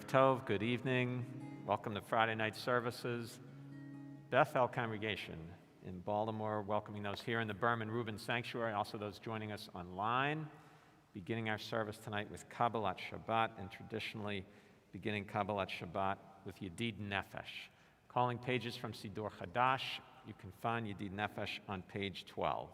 Tov, good evening. Welcome to Friday night services. Bethel congregation in Baltimore, welcoming those here in the Berman Reuben Sanctuary, also those joining us online. Beginning our service tonight with Kabbalat Shabbat, and traditionally beginning Kabbalat Shabbat with Yedid Nefesh. Calling pages from Siddur Chadash, you can find Yedid Nefesh on page 12.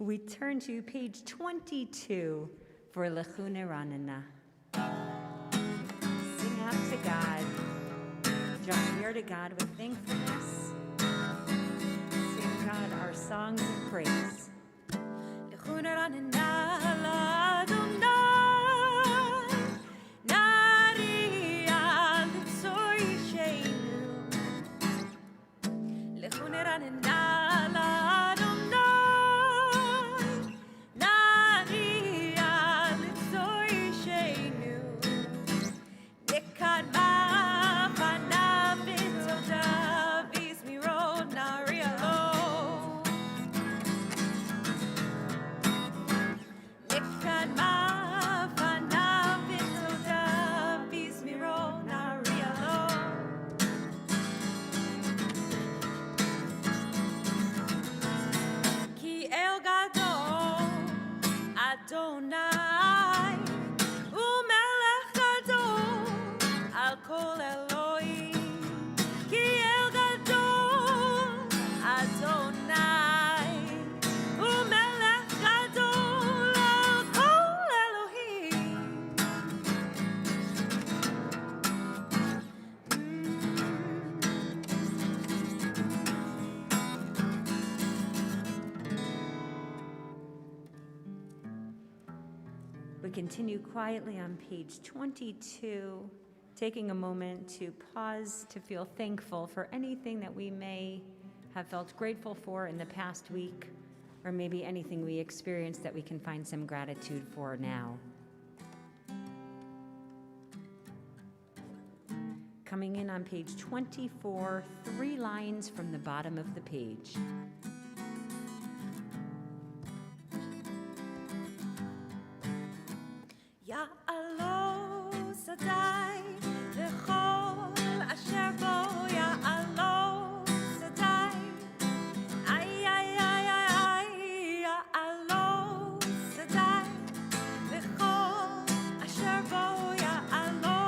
We turn to page 22 for Lechune Ranana. Sing out to God. Draw near to God with thankfulness. Sing God our songs of praise. Lechune Ranana l'Adonai, Nariya l'Tzor Yisheinu. Lechune Ranana continue quietly on page 22, taking a moment to pause to feel thankful for anything that we may have felt grateful for in the past week, or maybe anything we experienced that we can find some gratitude for now. Coming in on page 24, 3 lines from the bottom of the page. Sadai, Lechol Asher Bo Ya'alo Sadai, Ay Ay Ay Ay Ya'alo Sadai, Lechol Asher Bo Ya'alo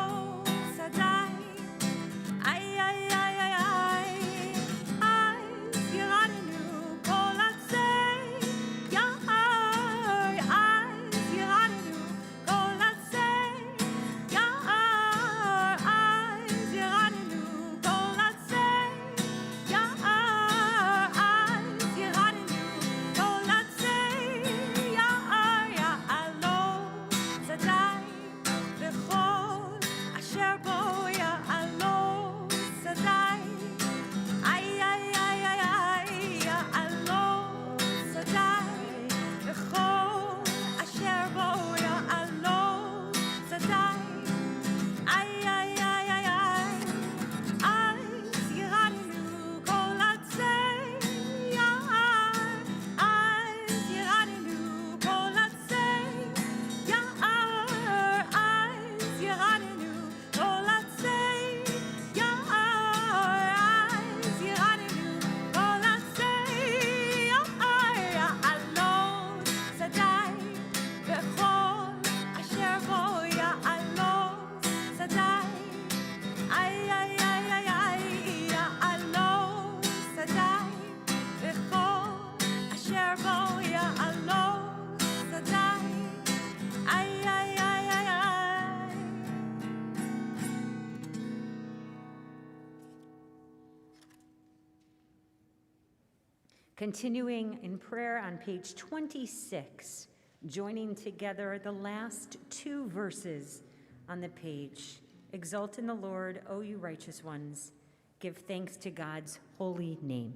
Continuing in prayer on page 26, joining together the last two verses on the page. Exult in the Lord, O you righteous ones. Give thanks to God's holy name.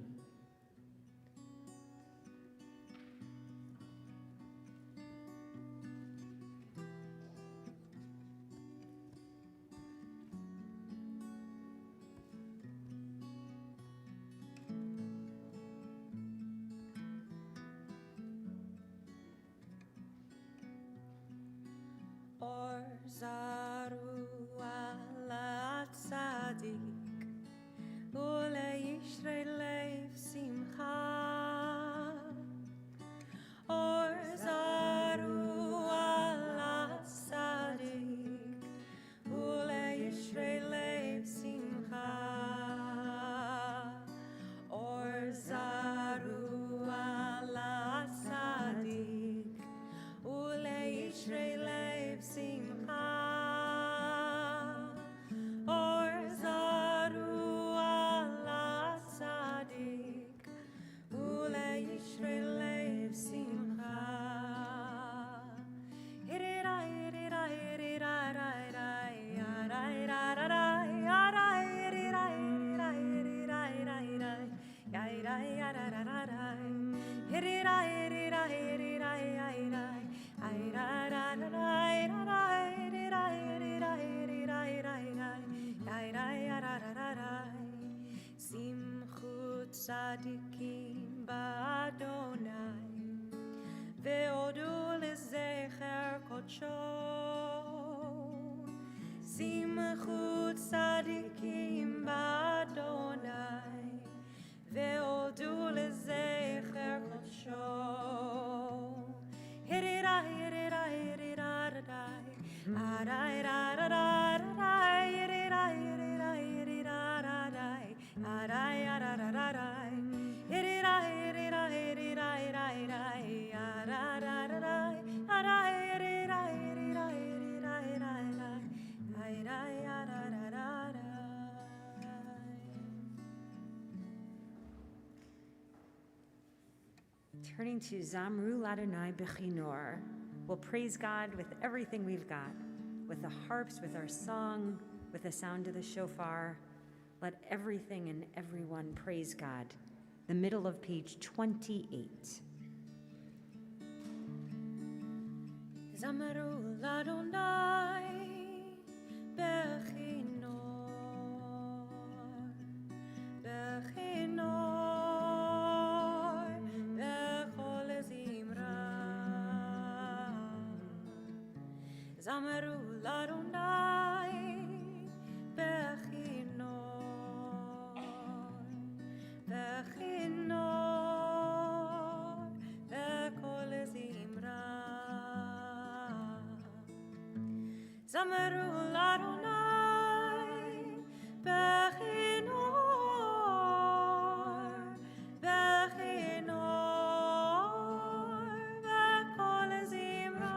Or zaru ala tzadik, ule yishrei lev simcha. Or zaru ala tzadik, ule yishrei lev simcha. Or zaru ala tzadik, ule yishrei lev simcha. Or zaru ala tzadik, ule yishrei lev simcha. Irirai, irirai, irirai, irirai, irirai, irirai, irirai, irirai, irirai, irirai, irirai, irirai, irirai, irirai, irirai, irirai. Simchut tzadikim ba'Adonai, ve'odu lezecher kodsho. Simchut tzadikim ba'Adonai, ve'odu lezecher kodsho. Hirirai, hirirai, hirirai, arai, arai, arai, hirirai, hirirai, hirirai, arai, arai, hirirai, hirirai, hirirai, arai, arai, arai, hirirai, hirirai, hirirai, arai. Turning to Zamru Ladonai Bechinor, we'll praise God with everything we've got, with the harps, with our song, with the sound of the shofar. Let everything and everyone praise God. The middle of page 28. Zamru Ladonai Bechinor, Bechinor. Zamaru Ladonai Bechinor, Bechinor, Bekol Zimra. Zamaru Ladonai Bechinor, Bechinor, Bekol Zimra.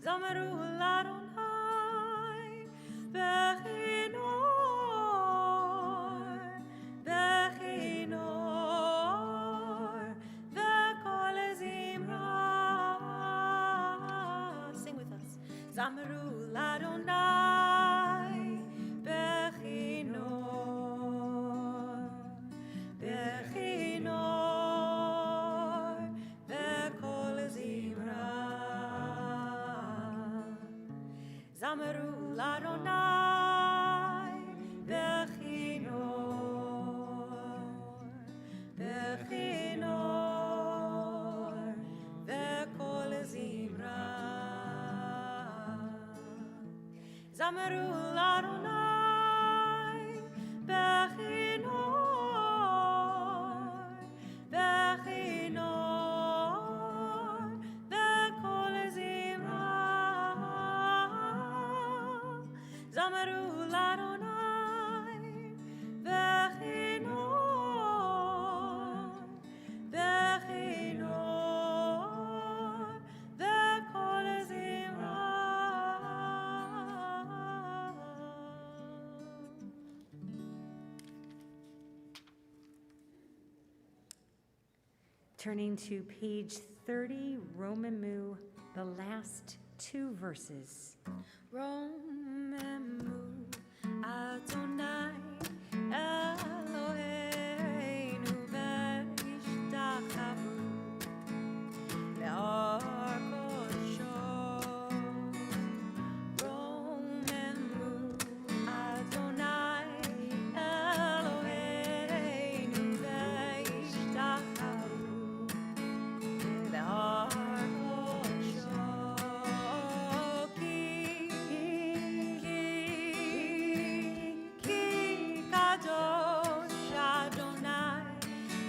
Zamaru Ladonai Bechinor, Bechinor, Bekol Zimra. Sing with us. Zamaru Ladonai Bechinor, Bechinor, Bekol Zimra. Zamaru Ladonai Bechinor, Bechinor, Bekol Zimra. Zamaru Ladonai Bechinor, Bechinor, Bekol Zimra. Zamaru Ladonai Bechinor, Bechinor, Bekol Zimra. Turning to page 30, Romemu, the last two verses. Romemu Adonai Eloheinu v'ishtachavu le'or kodesho. Romemu Adonai Eloheinu v'ishtachavu le'or kodesho. Ki kadosh Adonai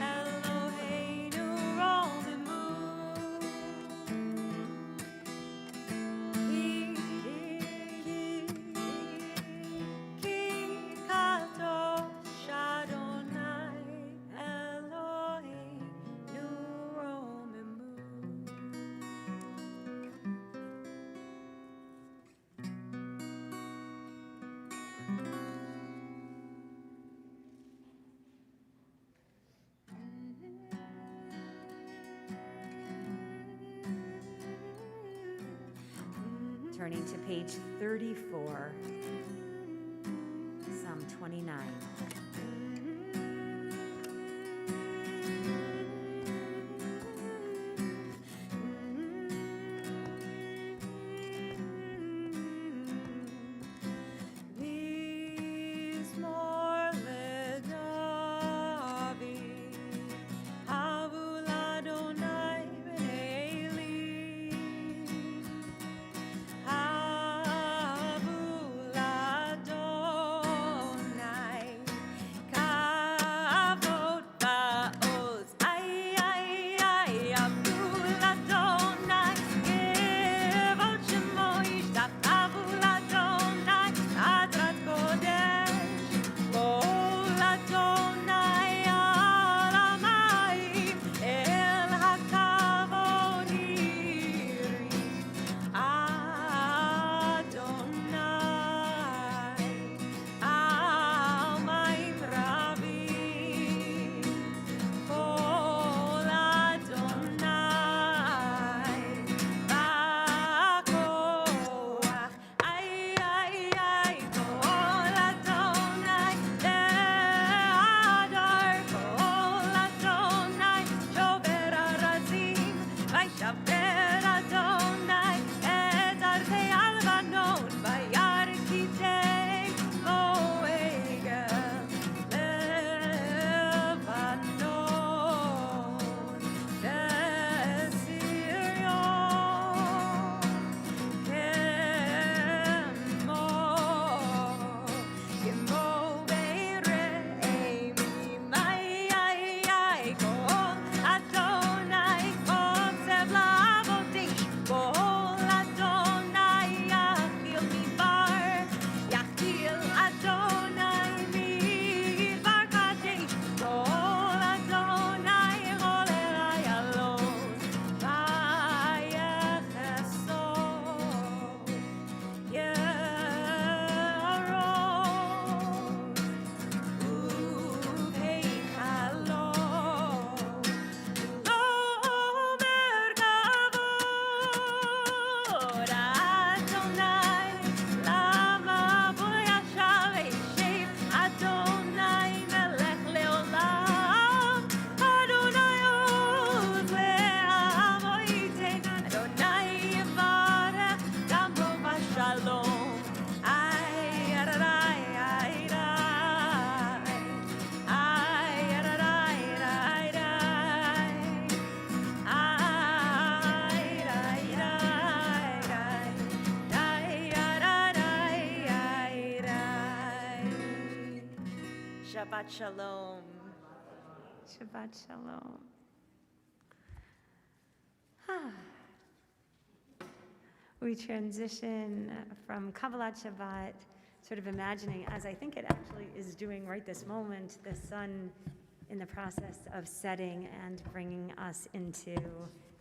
Eloheinu romemu. Ki kadosh Adonai Eloheinu romemu. Turning to page 34, Psalm 29. Mizmor leDavid, havu l'Adonai b'nei Eli. Havu l'Adonai kavod ba'oz. Ay, ay, ay, havu l'Adonai kevod shemo yishtat. Havu l'Adonai adrat kodesh. Kol Adonai al hamayim el hakavod yiri. Adonai al mayim rabim. Kol Adonai ba'koach. Ay, ay, ay, kol Adonai le'adar. Kol Adonai shover arazim. Vayshaver Adonai et archei alvanon. Vayarkitei moegel levanon. Besirion kemo bereim. Ay, ay, ay, kol Adonai otzev la'avodesh. Kol Adonai yachil midbar. Yachil Adonai midbar kadesh. Kol Adonai cholel ayalon. Vayechesod Ye'arod u'heikalo. Omer kavod Adonai lama bo yashav yeshev. Adonai melech leolam. Adonai od le'amo yitein. Adonai yivarech damo v'shalom. Ay, arai, ay, rai. Ay, arai, rai, rai. Ay, rai, rai, rai. Ay, arai, ay, rai. Shabbat shalom. Shabbat Shalom. We transition from Kabbalat Shabbat, sort of imagining, as I think it actually is doing right this moment, the sun in the process of setting and bringing us into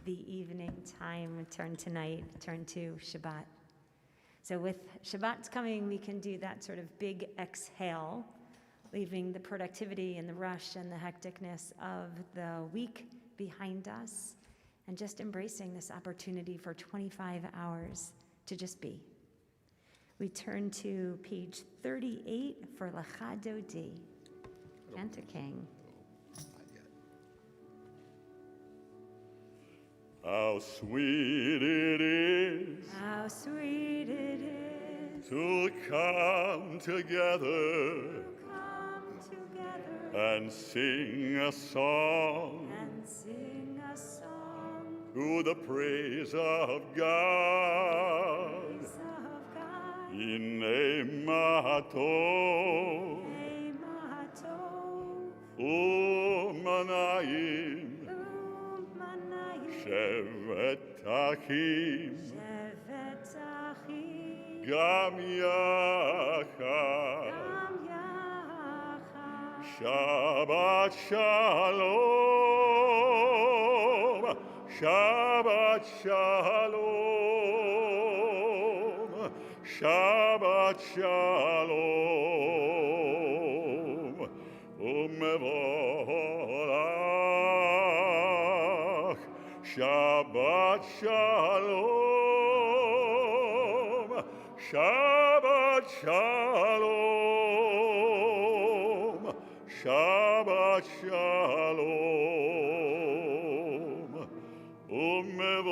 the evening time, turn to night, turn to Shabbat. So with Shabbat's coming, we can do that sort of big exhale, leaving the productivity and the rush and the hecticness of the week behind us, and just embracing this opportunity for 25 hours to just be. We turn to page 38 for Lecha Dodi, Cantor King. How sweet it is How sweet it is to come together come together and sing a song and sing a song to the praise of God. of God. Inemato Emato umanayim umanayim shevet achim shevet achim gam yachad. Gam yachad. Shabbat shalom, Shabbat shalom, Shabbat shalom, umevorach, Shabbat shalom, Shabbat shalom, Shabbat shalom, umevorach.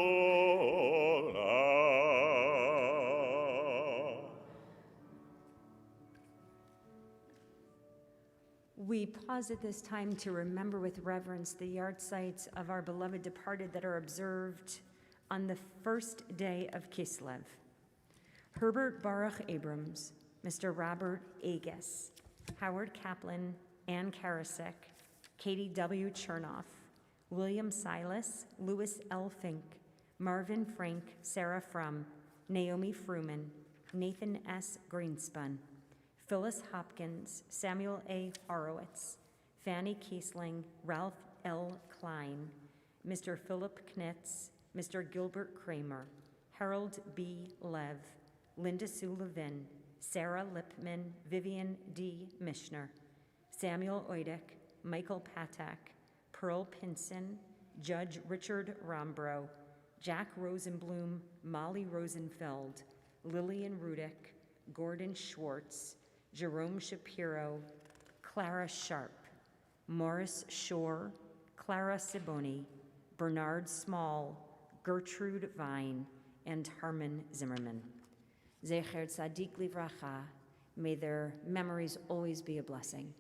We pause at this time to remember with reverence the yahrzeits of our beloved departed that are observed on the first day of Kislev. Herbert Baruch Abrams, Mr. Robert Agus, Howard Kaplan, Ann Karasek, Katie W. Chernoff, William Silas, Louis L. Fink, Marvin Frank, Sarah Frum, Naomi Fruman, Nathan S. Greenspun, Phyllis Hopkins, Samuel A. Horowitz, Fanny Kiesling, Ralph L. Klein, Mr. Philip Knitz, Mr. Gilbert Kramer, Harold B. Lev, Linda Sue Levin, Sarah Lipman, Vivian D. Mishner, Samuel Oidek, Michael Patak, Pearl Pinson, Judge Richard Rombrow, Jack Rosenblum, Molly Rosenfeld, Lillian Rudick, Gordon Schwartz, Jerome Shapiro, Clara Sharp, Morris Shore, Clara Siboni, Bernard Small, Gertrude Vine, and Harmon Zimmerman. Zecher Tzadik Livracha, may their memories always be a blessing.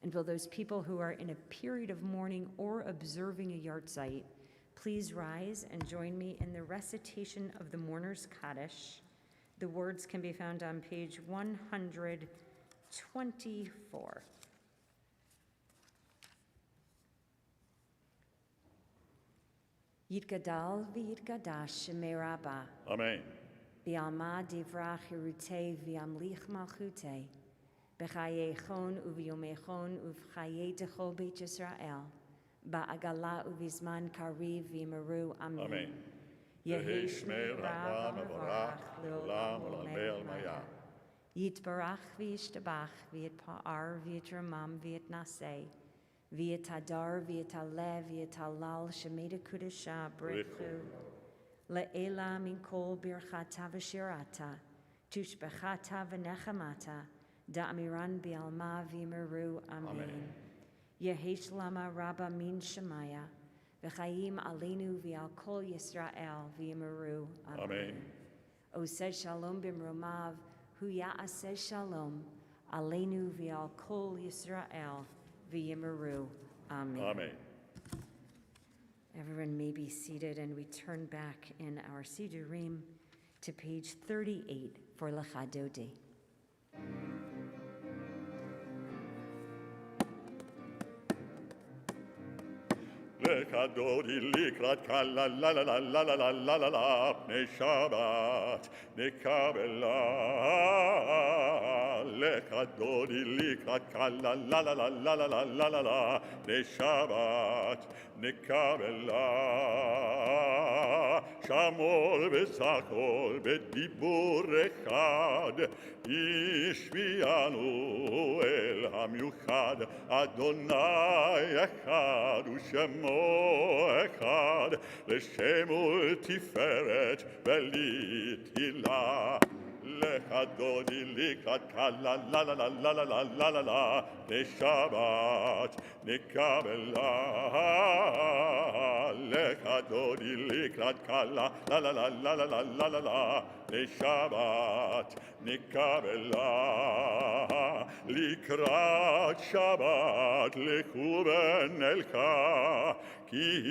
And will those people who are in a period of mourning or observing a yahrzeit please rise and join me in the recitation of the Mourner's Kaddish. The words can be found on page 124. Yitgadal v'yitgadash shemei Rabbah, Amen. Bialma divrach hirute v'yamlich malchute, b'chayechon u'v'yomechon u'v'chayetecho beit Yisrael, ba'agala u'vizman kariv v'yimeru amen. Amen. Yehi Shmei shmei Rabbah Rabbah mevorach, mevorach, le'olam le'olam u'lamei u'lamei maya. Yitbarach v'yishtabach v'yitpa'ar v'yitramam v'yitnaseh, v'yitadar v'yitaleh v'yitalal shemeda kudesha brichu. Le'ela min kol birchata v'shirata, tushbechata v'nechamata, da'amiran bi'alma v'yimeru amen. Amen. Yehesh lama rabba min shemaya, v'chayim aleinu v'al kol Yisrael v'yimeru amen. Amen. Oseh shalom b'mromav, hu ya'aseh shalom, aleinu v'al kol Yisrael v'yimeru amen. Amen. Everyone may be seated, and we turn back in our Sidurim to page 38 for Lecha Dodi. Lecha Dodi likrat kala la la la la la la la la la pnei Shabbat nekabela. Lecha Dodi likrat kala la la la la la la la la la pnei Shabbat nekabela. שמור וזכור בדיבור אחד, השמיענו אל המיוחד, אדוני אחד ושמו אחד, לשם ולתפארת ולתהילה. לך דודי לקראת קלה, לה לה לה לה לה לה לה לה לה, לשבת נקבלה. לך דודי לקראת קלה, לה לה לה לה לה לה לה לה לה, לשבת נקבלה. לקראת שבת לכו ונלכה, כי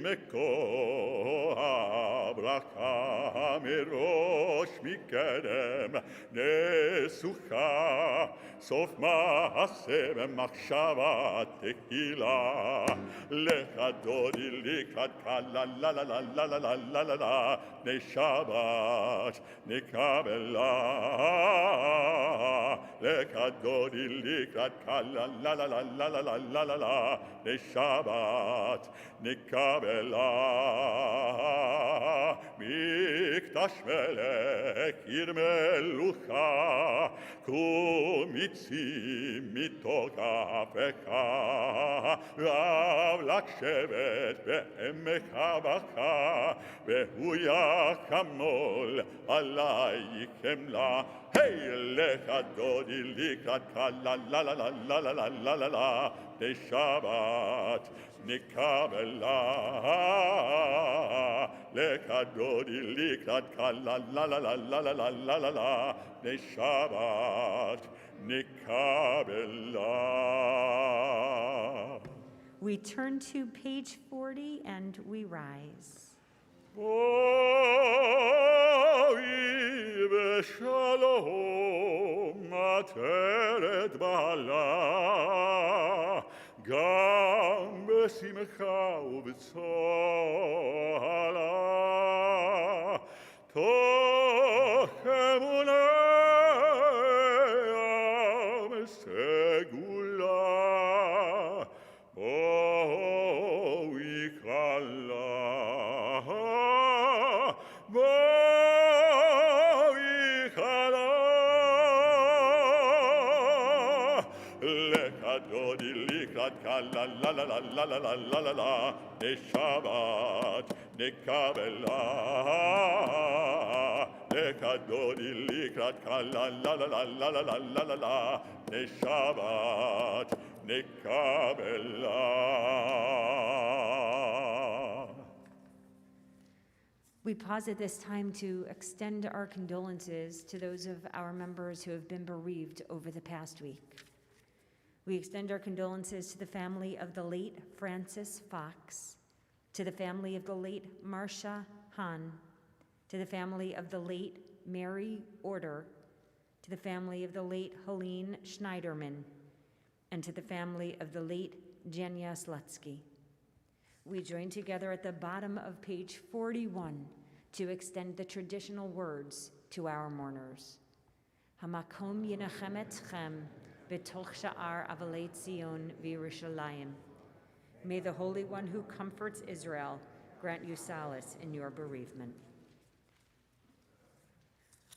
מקור הברכה מראש מקדם נסוכה, סוף מעשה ומחשבה תהילה. לך דודי לקראת קלה, לה לה לה לה לה לה לה לה לה, בני שבת נקבלה. לך דודי לקראת קלה, לה לה לה לה לה לה לה לה לה, בני שבת נקבלה. מקדש מלך עיר מלוכה, קום יציא מתוך אפיך, רב לך שבט ועמך בכה, והוא יחמול עלייך חמלה. היי, לך דודי לקראת קלה, לה לה לה לה לה לה לה לה לה, בני שבת נקבלה. לך דודי לקראת קלה, לה לה לה לה לה לה לה לה לה, בני שבת נקבלה. We turn to page 40 and we rise. בואי בשלום עטרת בעלה, גם בשמחה ובצהלה, תוך אמונה סגולה, בואי כלה, בואי כלה. לך דודי לקראת קלה, לה לה לה לה לה לה לה לה לה, בשבת נקבלה. לך דודי לקראת קלה, לה לה לה לה לה לה לה לה לה, בשבת נקבלה. We pause at this time to extend our condolences to those of our members who have been bereaved over the past week. We extend our condolences to the family of the late Francis Fox, to the family of the late Marcia Hahn, to the family of the late Mary Order, to the family of the late Helene Schneiderman, and to the family of the late Jenya Slutsky. We join together at the bottom of page 41 to extend the traditional words to our mourners. Hamakom yenachem etchem b'toch sha'ar avalei Tzion v'Yerushalayim. May the Holy One who comforts Israel grant you solace in your bereavement.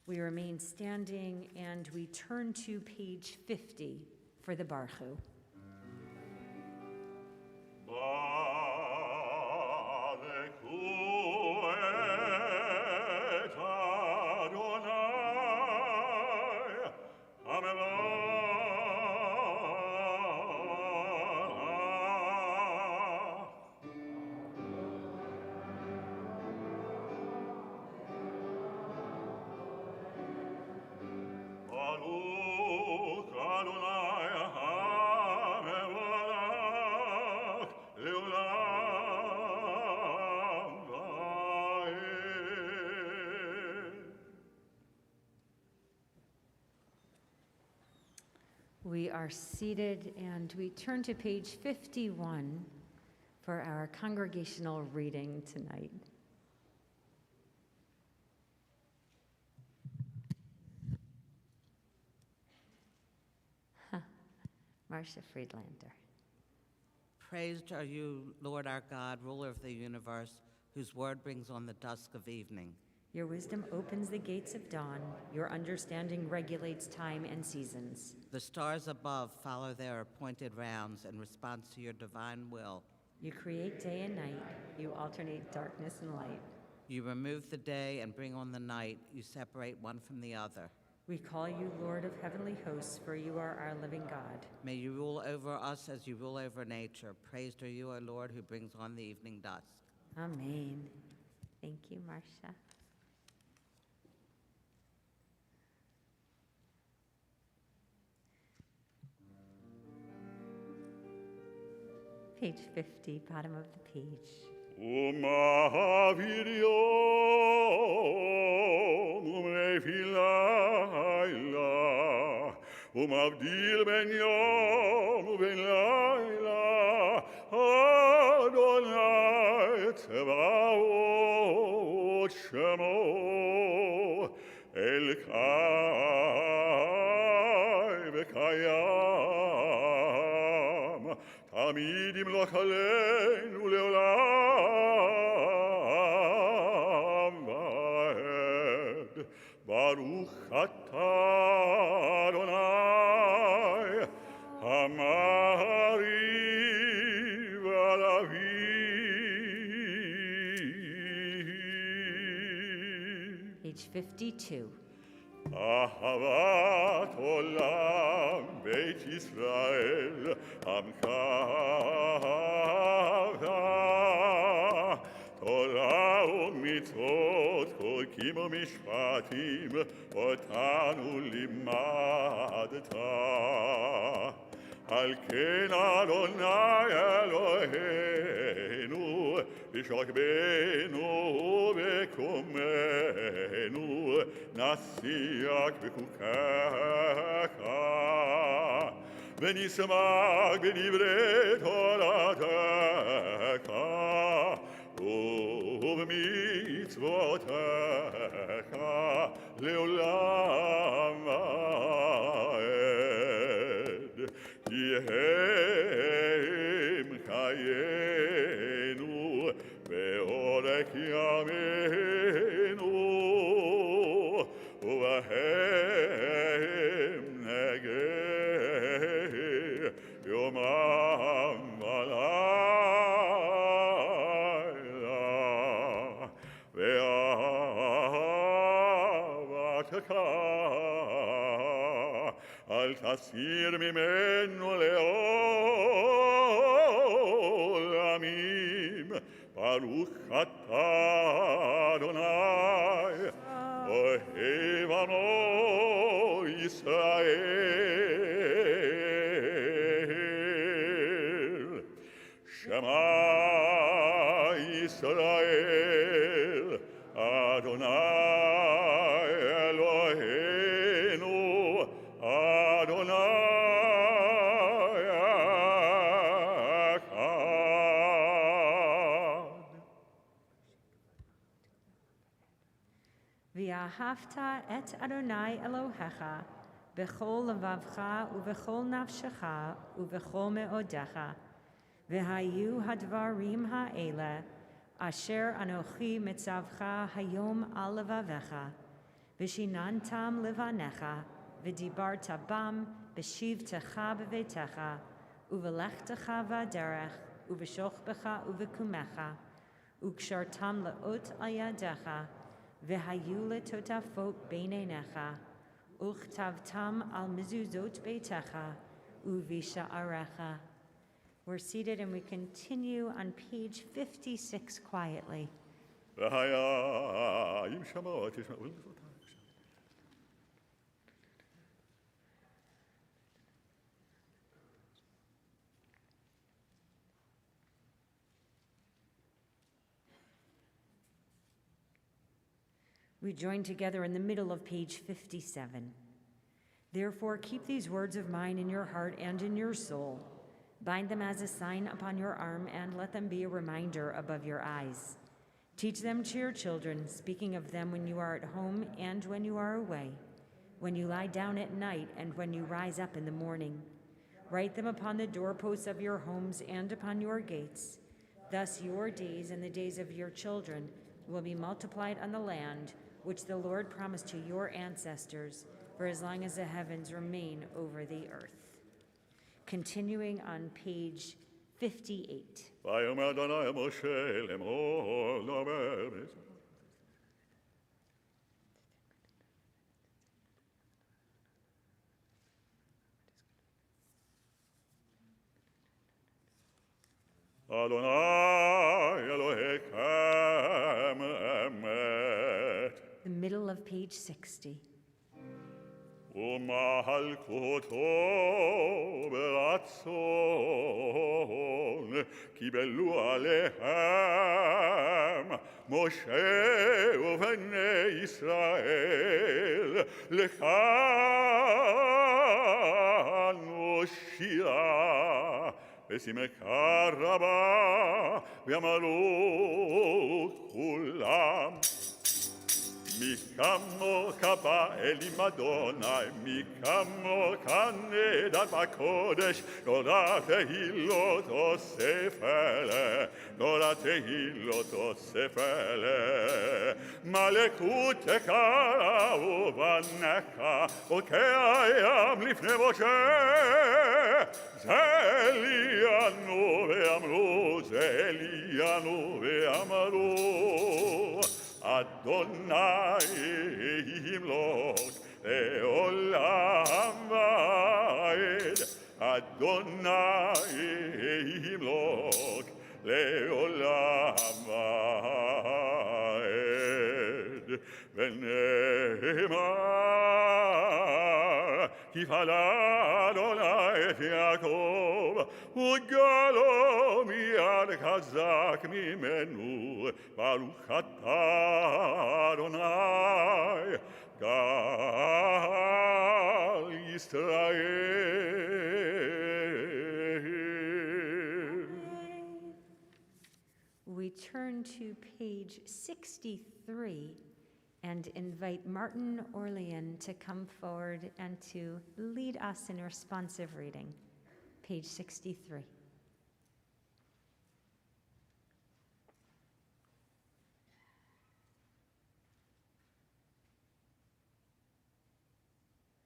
We remain standing and we turn to page 50 for the Barchu. We are seated and we turn to page 51 for our congregational reading tonight. Marcia Friedlander. Praised are you, Lord our God, ruler of the universe, whose word brings on the dusk of evening. Your wisdom opens the gates of dawn. Your understanding regulates time and seasons. The stars above follow their appointed rounds in response to your divine will. You create day and night. You alternate darkness and light. You remove the day and bring on the night. You separate one from the other. We call you Lord of heavenly hosts, for you are our living God. May you rule over us as you rule over nature. Praised are you, O Lord, who brings on the evening dusk. Amen. Thank you, Marcia. Page 50, bottom of the page. Abdil ben yom ben layla Adonai Tzevaot Shemo Elkai v'kayam Tamid yimloch aleinu leolam va'ed Baruch atah Adonai Hamari v'alavi Page 52. Ahavat olam Beit Yisrael Amcha Torah u'mitzvot Chokim u'mishpatim Otanu limadta Al ken Adonai Eloheinu B'shokbenu v'kumenu Nasiach b'chukecha V'nismach b'divrei Toratecha ובמצוותיך לעולם ועד. כי הם חיינו ואורך ימינו, ובהם נגד יומם ולילה. ואהבתך אל תסיר ממנו לעולמים. ברוך אתה אדוני אוהב עמו ישראל. שמע ישראל אדוני אלוהינו אדוני ואהבת את אדוני אלוהיך בכל לבבך ובכל נפשך ובכל מאודיך. והיו הדברים האלה אשר אנוכי מצווך היום על לבביך, ושיננתם לבניך, ודיברת בם בשבתך בביתך, ובלכתך בדרך, ובשוכבך ובקומך, וקשרתם לאות על ידיך, והיו לטוטפות בין עיניך, וכתבתם על מזוזות ביתך ובשעריך. We're seated and we continue on page 56 quietly. והיה אם שמעו תשמעו לזאת. We join together in the middle of page 57. Therefore, keep these words of mine in your heart and in your soul. Bind them as a sign upon your arm, and let them be a reminder above your eyes. Teach them to your children, speaking of them when you are at home and when you are away, when you lie down at night and when you rise up in the morning. Write them upon the doorposts of your homes and upon your gates. Thus your days and the days of your children will be multiplied on the land which the Lord promised to your ancestors for as long as the heavens remain over the earth. Continuing on page 58. ויאמר אדוני משה לאמור דבר אדוני אלוהיכם אמת The middle of page 60. ומלכותו ברצון קיבלו עליהם משה ובני ישראל לכאן הושיעה ושמחה רבה ואמרו כולם מי כמוך באלים אדוני, מי כמוך נדע בקודש, נורא תהילות אוסף אלה, נורא תהילות אוסף אלה. מלכותך ובניך, וכהים לפני משה. זה עליינו ואמרו, זה עליינו ואמרו. אדוני ימלוך לעולם ועד, אדוני ימלוך לעולם ועד. ונאמר תפעל אדוני את יעקב וגלו מיד חזק ממנו ברוך אתה אדוני גל ישראל. We turn to page 63 and invite Martin Orlean to come forward and to lead us in responsive reading. Page 63.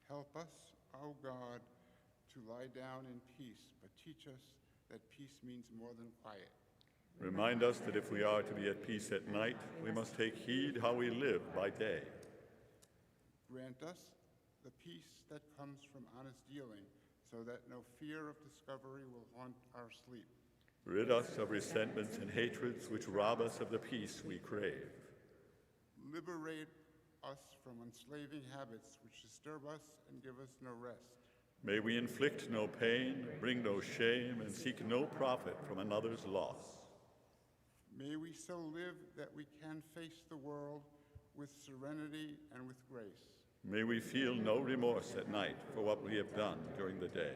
Help us, O God, to lie down in peace, but teach us that peace means more than quiet. Remind us that if we are to be at peace at night, we must take heed how we live by day. Grant us the peace that comes from honest dealing, so that no fear of discovery will haunt our sleep. Rid us of resentments and hatreds which rob us of the peace we crave. Liberate us from enslaving habits which disturb us and give us no rest. May we inflict no pain, bring no shame, and seek no profit from another's loss. May we so live that we can face the world with serenity and with grace. May we feel no remorse at night for what we have done during the day.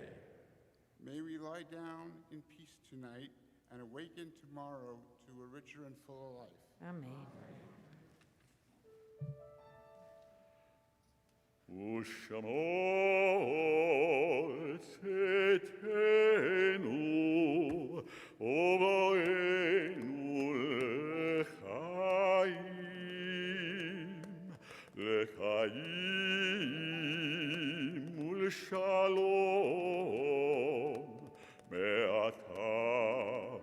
May we lie down in peace tonight and awaken tomorrow to a richer and fuller life. Amen. ושמור צאתנו ובואנו לחיים ולשלום מעתה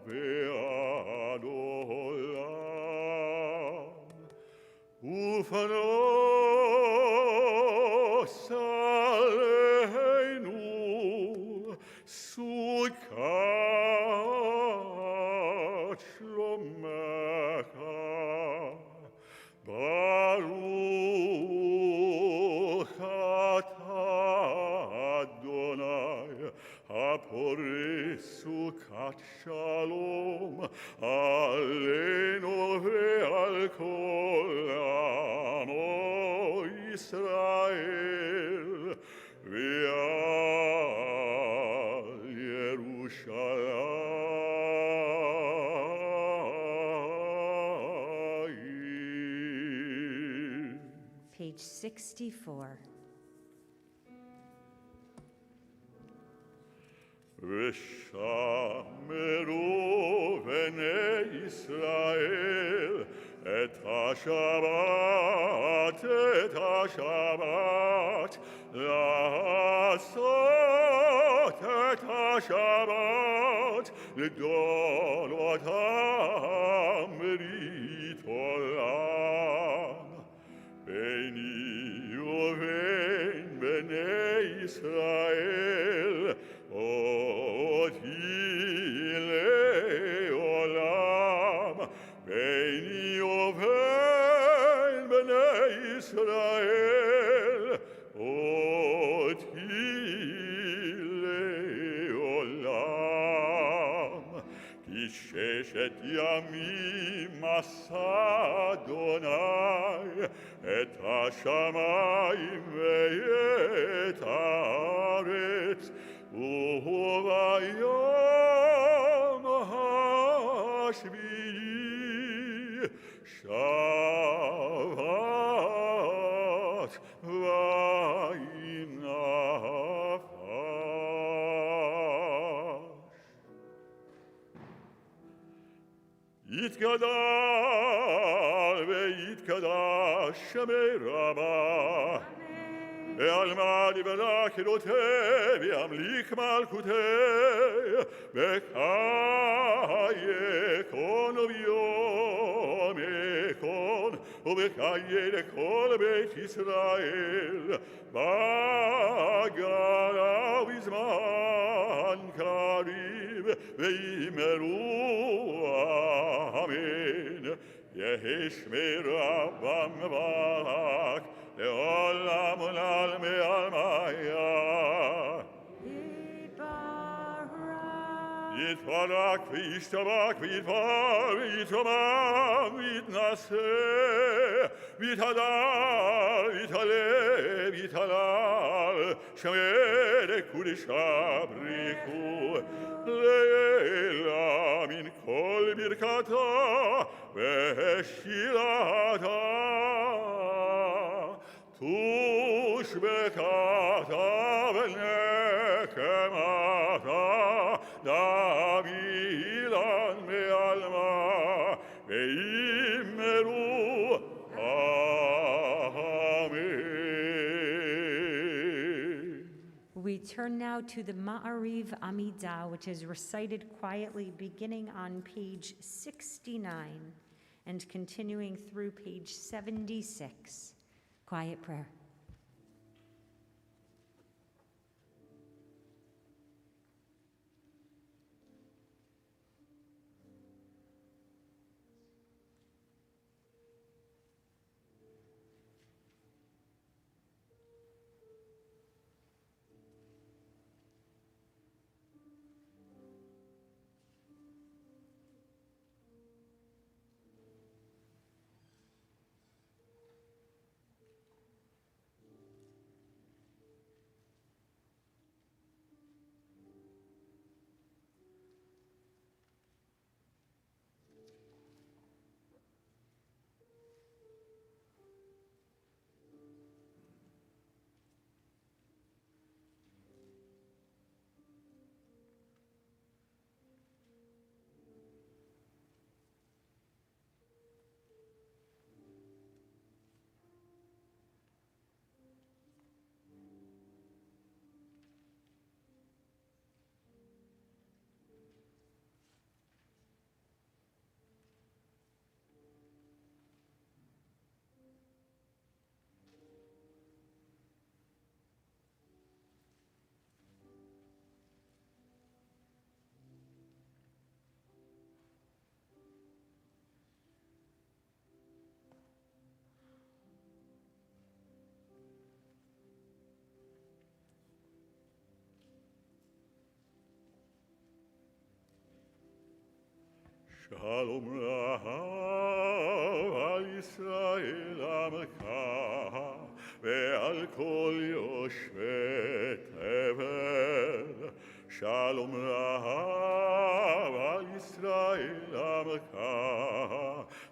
ועד עולם ופרוס עלינו סוכת שלומך ברוך אתה אדוני הפורס סוכת שלום עלינו ועל כל עמו ישראל ועל ירושלים. Page 64. ושמרו בני ישראל את השבת, לעשות את השבת, לגדולותם ברית עולם. ביני ובין בני ישראל, אותי לעולם. ביני ובין בני ישראל, אותי לעולם. כי ששת ימים עשה אדוני את השמיים ואת הארץ, וביום השביעי שבת וינפש. יתגדל ויתקדש שמי רבה, ועלמד יברך אלותי וימליך מלכותי, בחייקון וביום יכון, ובחיי לכל בית ישראל, בגלה ובזמן קריב, ויאמרו אמן. יהי שמי רבם מברך, לעולם ולעלמי עלמיה. יתברך וישתבח ויתפאר ויתרומם ויתנשא ויתהדר ויתהלל ויתהלל, שמי לקודשה בריחו לעילה מן כל ברכתה ושירתה. תושבקתה ונחמתה, דאבילן מעלמה, ואמרו Amen. We turn now to the Ma'ariv Amidah, which is recited quietly beginning on page 69 and continuing through page 76. Quiet prayer. Shalom Rahav al Yisrael Amcha ve'al kol yoshvei tevel. Shalom Rahav al Yisrael Amcha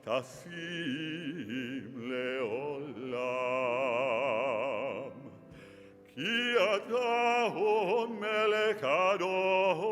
tasim leolam. Ki ata hu melech adon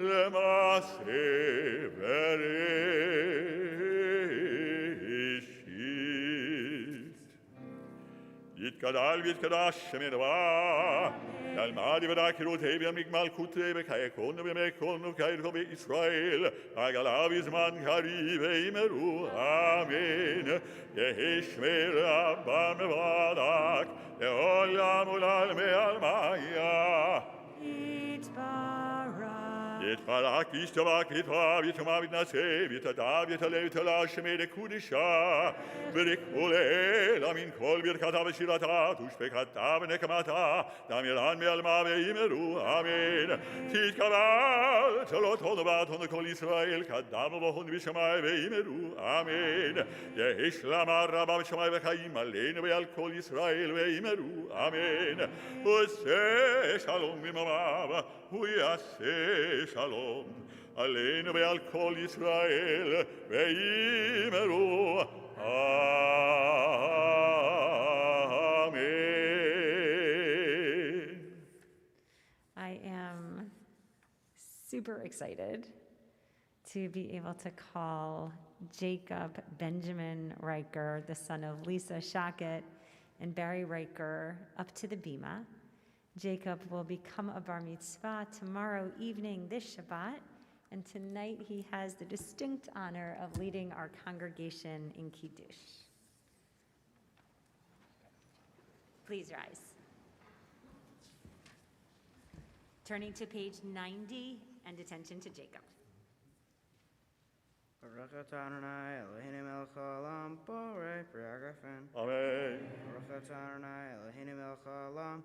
למעשה בראשית. יתגדל ויתקדש שם ידוע, נלמד יבדק קירותי ויעמיק מלכותי ויקונו וימקונו ויקרבו בישראל, עגלה בזמן קריב ויאמרו אמן. יהי שמי רבם מבדק, לעולם ולעלמי עלמיה. יתברך וישתבח ויתרב ויתרומם ויתנשא ויתהדר ויתהלל ויתהלל שמי לקודשה ולכל אל אמין כל ברכתה ושירתה ושפחתה ונקמתה דמיירן מעלמה ויאמרו אמן. תתקבל צלות הוד ובאת כל ישראל קדם ובהון בשמיים ויאמרו אמן. יהי שלמה רבה בשמיים וחיים עלינו ועל כל ישראל ויאמרו אמן. ועושה שלום במרומיו הוא יעשה שלום עלינו ועל כל ישראל ויאמרו amen. I am super excited to be able to call Jacob Benjamin Riker, the son of Lisa Shackett and Barry Riker, up to the Bima. Jacob will become a bar mitzvah tomorrow evening, this Shabbat, and tonight he has the distinct honor of leading our congregation in Kiddush. Please rise. Turning to page 90, and attention to Jacob. Baruch atah Adonai Eloheinu melech haolam borei pri'agafen. Amen. Baruch atah Adonai Eloheinu melech haolam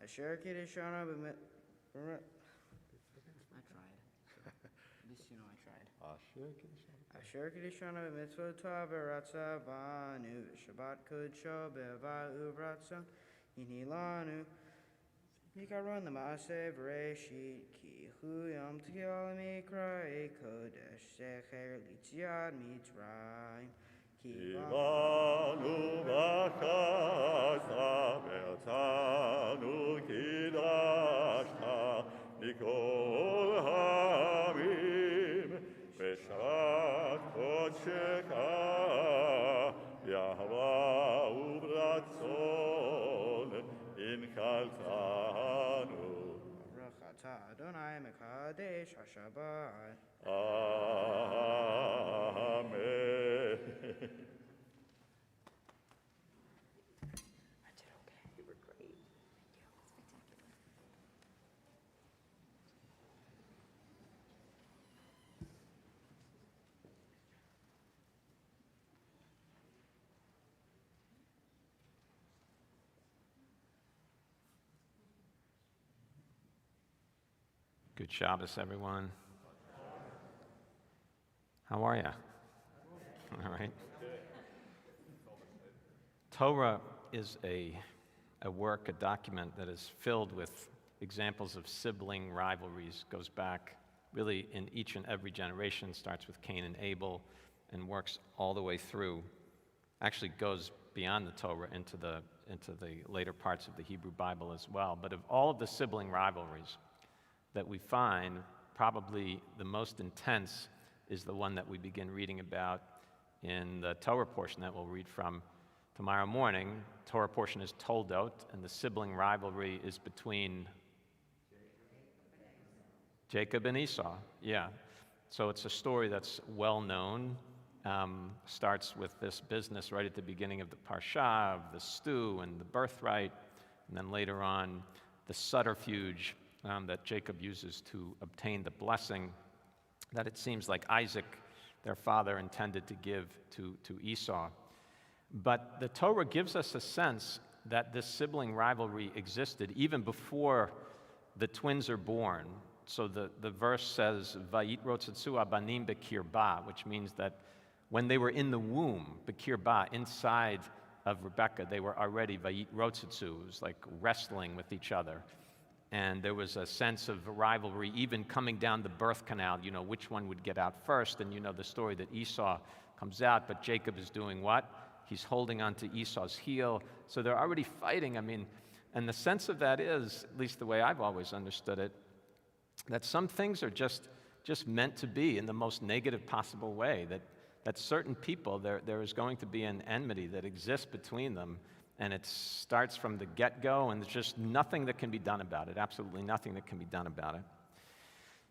asher kiddushanu b'mit... I tried. At least you know I tried. Asher kiddushanu b'mitzvotav v'ratza banu v'shabbat kodsho b'ava u'vratza hinilanu Yikaron l'maaseh v'reshit ki hu yom t'kil mikra'e kodesh zecher l'tziad mitzrayim ki Kivanu v'chazta ve'atanu kidashta mikol hamim v'shat kodsheka yahva u'bratzon inchaltanu. Baruch atah Adonai mekadesh haShabbat. Amen. I did okay. You were great. Thank you. Spectacular. Good Shabbos, everyone. How are you? All right. Torah is a work, a document that is filled with examples of sibling rivalries, goes back really in each and every generation, starts with Cain and Abel, and works all the way through, actually goes beyond the Torah into the later parts of the Hebrew Bible as well. But of all of the sibling rivalries that we find, probably the most intense is the one that we begin reading about in the Torah portion that we'll read from tomorrow morning. Torah portion is Toldot, and the sibling rivalry is between Jacob and Esau. Yeah. So it's a story that's well known. Starts with this business right at the beginning of the Parsha, of the stew and the birthright, and then later on the subterfuge that Jacob uses to obtain the blessing that it seems like Isaac, their father, intended to give to Esau. But the Torah gives us a sense that this sibling rivalry existed even before the twins are born. So the verse says, Vayit rotzatzu abanim bekirba, which means that when they were in the womb, bekirba, inside of Rebekah, they were already Vayit rotzatzu. It was like wrestling with each other. And there was a sense of rivalry even coming down the birth canal, which one would get out first. And you know the story that Esau comes out, but Jacob is doing what? He's holding onto Esau's heel. So they're already fighting. And the sense of that is, at least the way I've always understood it, that some things are just just meant to be in the most negative possible way, that certain people, there is going to be an enmity that exists between them, and it starts from the get-go, and there's just nothing that can be done about it, absolutely nothing that can be done about it.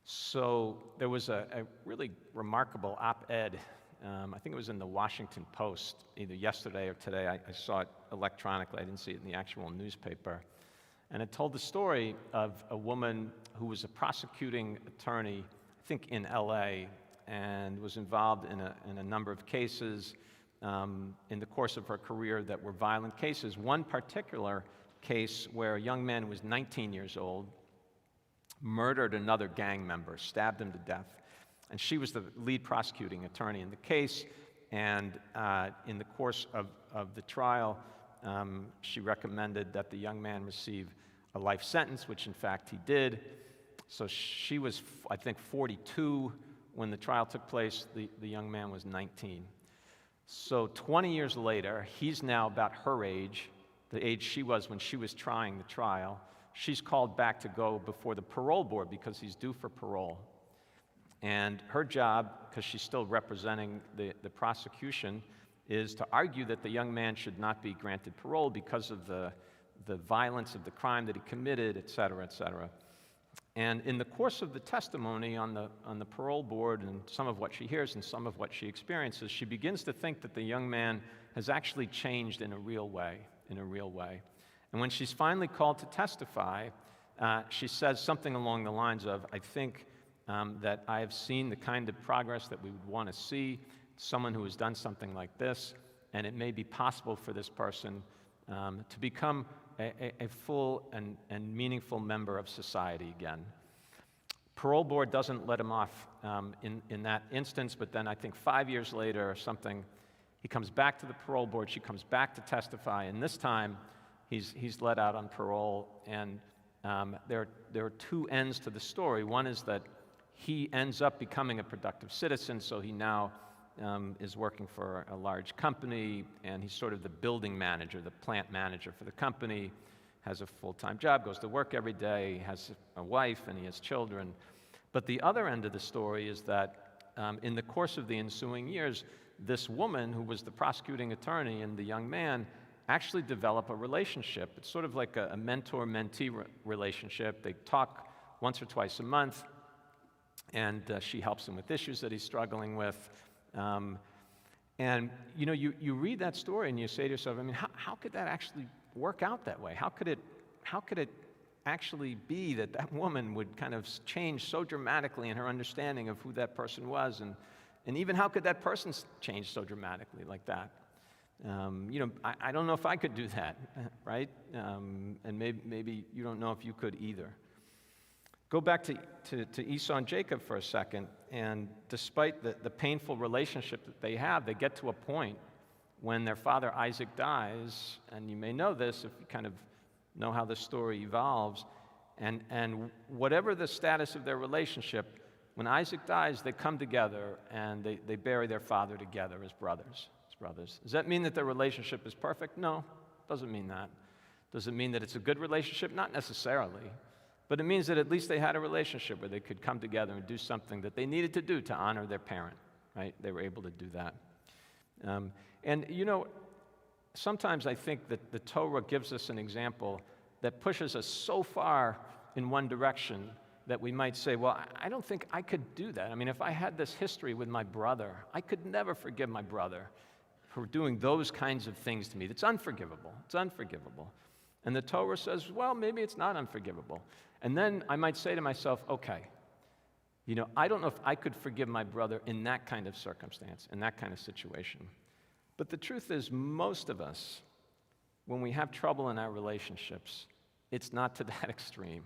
So there was a really remarkable op-ed, I think it was in the Washington Post, either yesterday or today. I saw it electronically, I didn't see it in the actual newspaper. And it told the story of a woman who was a prosecuting attorney, I think in LA, and was involved in a number of cases in the course of her career that were violent cases. One particular case where a young man who was 19 years old murdered another gang member, stabbed him to death. And she was the lead prosecuting attorney in the case, and in the course of the trial, she recommended that the young man receive a life sentence, which in fact he did. So she was, I think, 42 when the trial took place. The young man was 19. So 20 years later, he's now about her age, the age she was when she was trying the trial. She's called back to go before the parole board because he's due for parole. And her job, because she's still representing the prosecution, is to argue that the young man should not be granted parole because of the violence of the crime that he committed, et cetera, et cetera. And in the course of the testimony on the parole board and some of what she hears and some of what she experiences, she begins to think that the young man has actually changed in a real way, And when she's finally called to testify, she says something along the lines of, I think that I have seen the kind of progress that we would want to see, someone who has done something like this, and it may be possible for this person to become a full and meaningful member of society again. Parole board doesn't let him off in that instance, but then I think 5 years later or something, he comes back to the parole board, she comes back to testify, and this time he's let out on parole, and there are two ends to the story. One is that he ends up becoming a productive citizen, so he now is working for a large company, and he's sort of the building manager, the plant manager for the company, has a full-time job, goes to work every day, has a wife, and he has children. But the other end of the story is that in the course of the ensuing years, this woman, who was the prosecuting attorney, and the young man actually develop a relationship. It's sort of like a mentor-mentee relationship. They talk once or twice a month, and she helps him with issues that he's struggling with. And you read that story and you say to yourself, I mean, how could that actually work out that way? How could it actually be that woman would kind of change so dramatically in her understanding of who that person was, and even how could that person change so dramatically like that? I don't know if I could do that, right? And maybe you don't know if you could either. Go back to Esau and Jacob for a second, and despite the painful relationship that they have, they get to a point when their father Isaac dies, and you may know this if you kind of know how the story evolves, and whatever the status of their relationship, when Isaac dies, they come together and they bury their father together as brothers. Does that mean that their relationship is perfect? No, doesn't mean that. Does it mean that it's a good relationship? Not necessarily. But it means that at least they had a relationship where they could come together and do something that they needed to do to honor their parent, right? They were able to do that. Sometimes I think that the Torah gives us an example that pushes us so far in one direction that we might say, well, I don't think I could do that. I mean, if I had this history with my brother, I could never forgive my brother for doing those kinds of things to me. It's unforgivable. It's unforgivable. And the Torah says, well, maybe it's not unforgivable. And then I might say to myself, okay, I don't know if I could forgive my brother in that kind of circumstance, in that kind of situation. But the truth is, most of us, when we have trouble in our relationships, it's not to that extreme,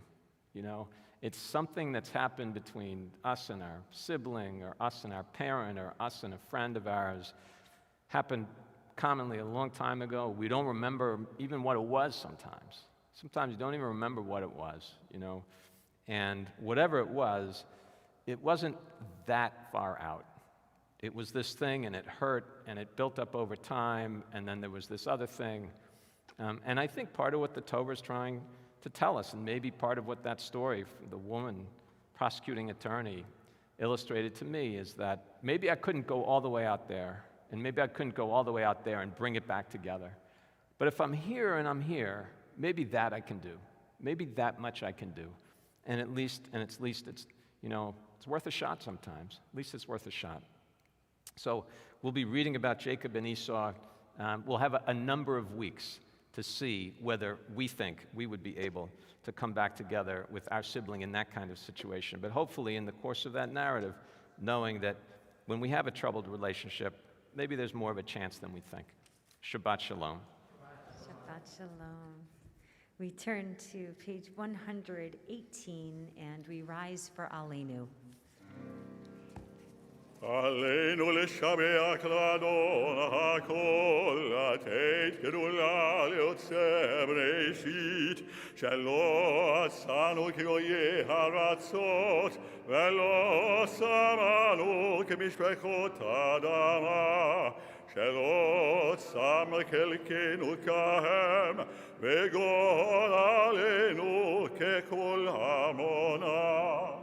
It's something that's happened between us and our sibling, or us and our parent, or us and a friend of ours. Happened commonly a long time ago. We don't remember even what it was sometimes. Sometimes you don't even remember what it was, And whatever it wasn't that far out. It was this thing, and it hurt, and it built up over time, and then there was this other thing. And I think part of what the Torah is trying to tell us, and maybe part of what that story, the woman, prosecuting attorney, illustrated to me is that maybe I couldn't go all the way out there, and maybe I couldn't go all the way out there and bring it back together. But if I'm here and I'm here, maybe that I can do. Maybe that much I can do. And at least it's, you know, it's worth a shot sometimes. At least it's worth a shot. So we'll be reading about Jacob and Esau. We'll have a number of weeks to see whether we think we would be able to come back together with our sibling in that kind of situation. But hopefully in the course of that narrative, knowing that when we have a troubled relationship, maybe there's more of a chance than we think. Shabbat shalom. Shabbat shalom. We turn to page 118 and we rise for Aleinu. עלינו לשבח לאדון הכל, לתת גדולה ליוצר בראשית, שלא עשנו כגויי הארצות, ולא שמנו כמשפחות האדמה, שלא שם חלקנו כהם, וגורלנו ככל המונם.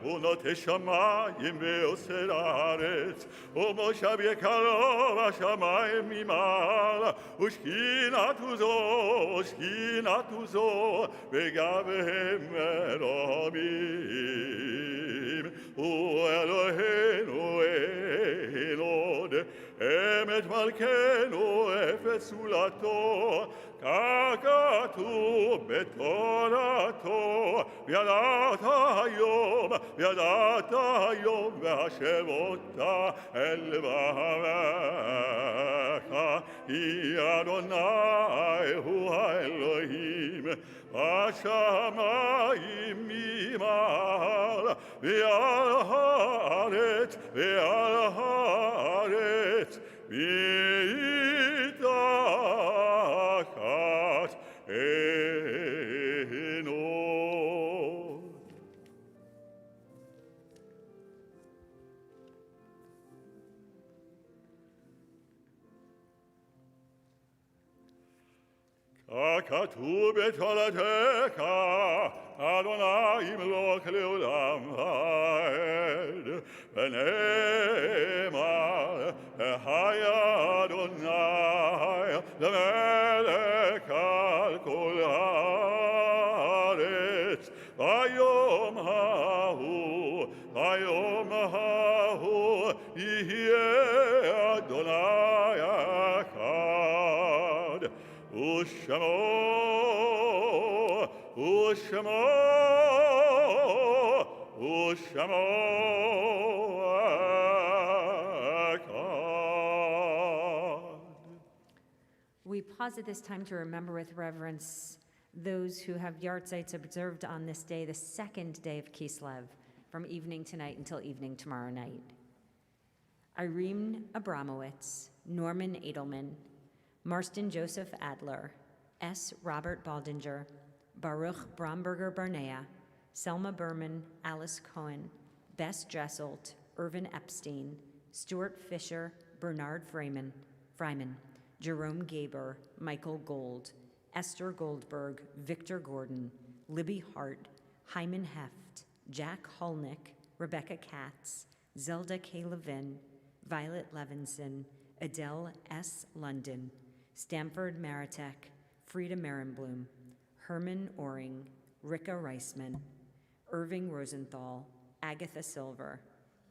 שהוא נוטה שמיים ועושה לארץ, ומושב יקרו בשמיים ממעל, ושכינתו זו, וגביהם מרומים. הוא אלוהינו אין עוד, אמת מלכנו אפס סולתו, כך כתוב בתורתו, וידעת היום, והשבות אל לבבך, כי אדוני הוא האלוהים, השמיים ממעל, ועל הארץ, מתחת עינו. ככתוב בתורתך, אדוני ימלוך לעולם ועד, ונאמר, היה אדוני למלך על כל הארץ, ביום ההוא יהיה אדוני אחד, ושמו We pause at this time to remember with reverence those who have yahrzeits observed on this day, the second day of Kislev, from evening tonight until evening tomorrow night. Irene Abramowitz, Norman Edelman, Marston Joseph Adler, S. Robert Baldinger, Baruch Bromberger Barnea, Selma Berman, Alice Cohen, Bess Dresselt, Irvin Epstein, Stuart Fisher, Bernard Freiman, Jerome Gaber, Michael Gold, Esther Goldberg, Victor Gordon, Libby Hart, Hyman Heft, Jack Hulnick, Rebecca Katz, Zelda K. Levin, Violet Levinson, Adele S. London, Stamford Maritek, Frida Marenblum, Herman Oring, Ricka Reisman, Irving Rosenthal, Agatha Silver,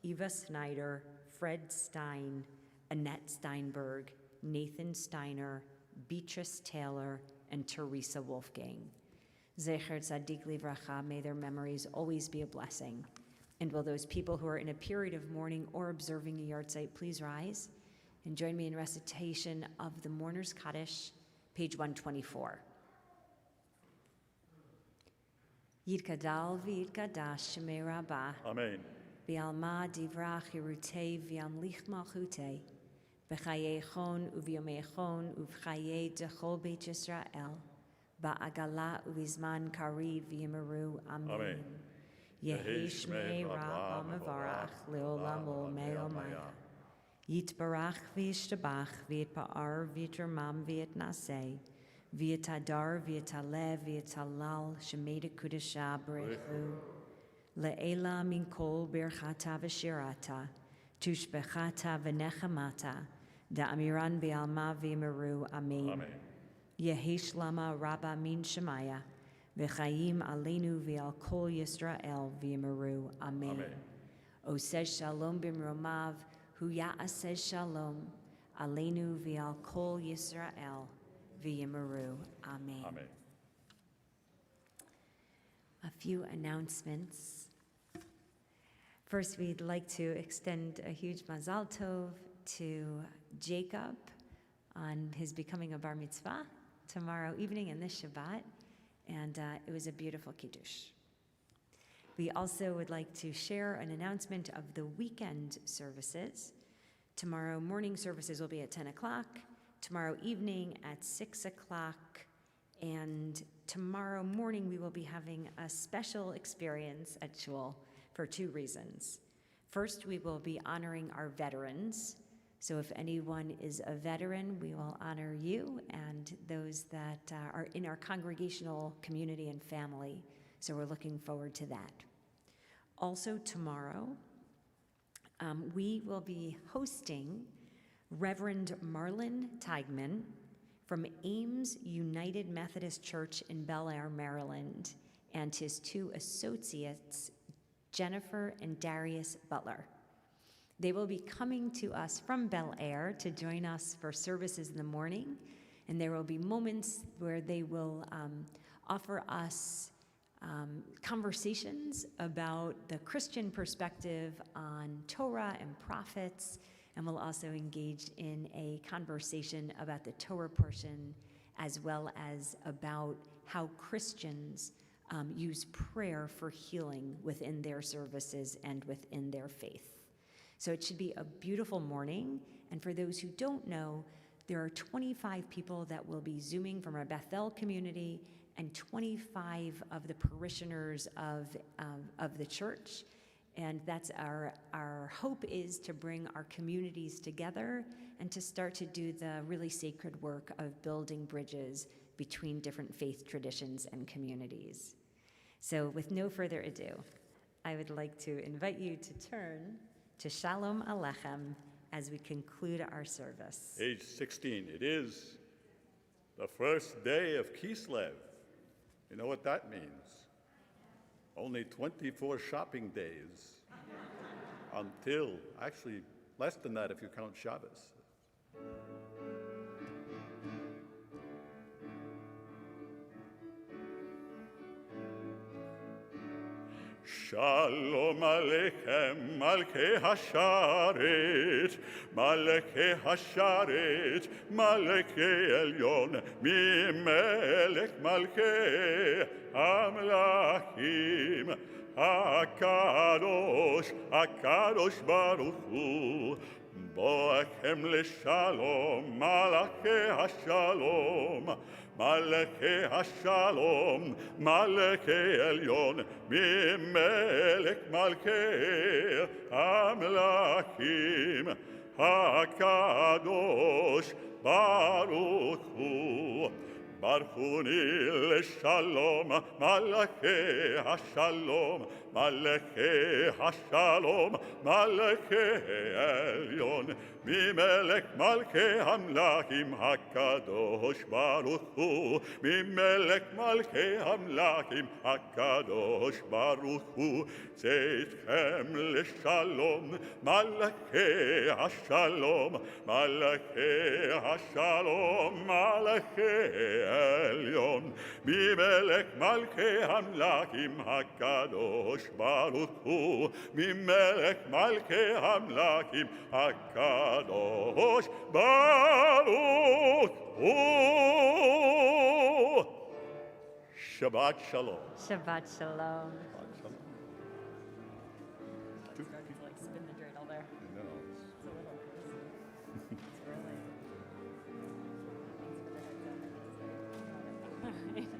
Eva Snyder, Fred Stein, Annette Steinberg, Nathan Steiner, Beatrice Taylor, and Teresa Wolfgang. Zecher Tzadik Livracha, may their memories always be a blessing. And will those people who are in a period of mourning or observing a yahrzeit please rise and join me in recitation of the Mourner's Kaddish, page 124. Yidkadal v'yidkadash shemei rabbah. Amen. V'alma divrach yirutei v'yamlich malchutei. B'chayei chon u'v'yomei chon u'v'chayei dechol beit Yisrael. ba'agala ubizman kariv v'yimaru. Amen. Amen. Yehi shmei Rabba mevarach leolam u'meomaya. Yitbarach v'yishtabach v'yitpa'ar v'yitrmam v'yitnaseh v'yitadar v'yitaleh v'yitalal shemeda kudasha b'rechu le'ela min kol birchata v'shirata tushbechata v'nechamata da'amiran v'alma v'yimaru. Amen. Amen. Yehesh lama Rabba min Shemaya, v'chayim aleinu v'al kol Yisrael v'yimaru. Amen. Amen. Oseh shalom b'mromav, hu ya'aseh shalom, aleinu v'al kol Yisrael v'yimaru. Amen. Amen. A few announcements. First, we'd like to extend a huge mazal tov to Jacob on his becoming a bar mitzvah tomorrow evening and this Shabbat, and it was a beautiful kiddush. We also would like to share an announcement of the weekend services. Tomorrow morning services will be at 10 o'clock, tomorrow evening at 6 o'clock, and tomorrow morning we will be having a special experience at Shul for two reasons. First, we will be honoring our veterans. So if anyone is a veteran, we will honor you and those that are in our congregational community and family. So we're looking forward to that. Also tomorrow, we will be hosting Reverend Marlon Teigman from Ames United Methodist Church in Bel Air, Maryland, and his two associates, Jennifer and Darius Butler. They will be coming to us from Bel Air to join us for services in the morning, and there will be moments where they will offer us conversations about the Christian perspective on Torah and prophets, and we'll also engage in a conversation about the Torah portion as well as about how Christians use prayer for healing within their services and within their faith. So it should be a beautiful morning. And for those who don't know, there are 25 people that will be Zooming from our Bethel community and 25 of the parishioners of the church. And that's our hope is to bring our communities together and to start to do the really sacred work of building bridges between different faith traditions and communities. So with no further ado, I would like to invite you to turn to Shalom Alechem as we conclude our service. Age 16, it is the first day of Kislev. You know what that means? Only 24 shopping days until, actually less than that if you count Shabbos. Shalom Aleichem, Malkei Hasharet, Malkei Hasharet, Malkei Elyon, Mimelech Malkei Amlachim, Akadosh, Akadosh Baruch Hu, Boachem LeShalom, Malkei Hashalom, Malkei Hashalom, Malkei Elyon, Mimelech Malkei Amlachim, HaKadosh Baruch Hu. Barchuni LeShalom, Malkei Hashalom, Malkei Hashalom, Malkei Elyon, Mimelech Malkei Hamlachim, HaKadosh Baruch Hu, Mimelech Malkei Hamlachim, HaKadosh Baruch Hu, Tzedchem LeShalom, Malkei Hashalom, Malkei Hashalom, Malkei Elyon, Mimelech Malkei Hamlachim, HaKadosh Baruch Hu, Mimelech Malkei Hamlachim, HaKadosh Baruch Hu. Shabbat Shalom. Shabbat Shalom. Shabbat Shalom. Starting to spin the dreidel there. No. It's a little it's early. Thanks for the heads up.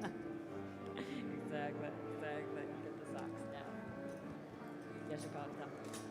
about them.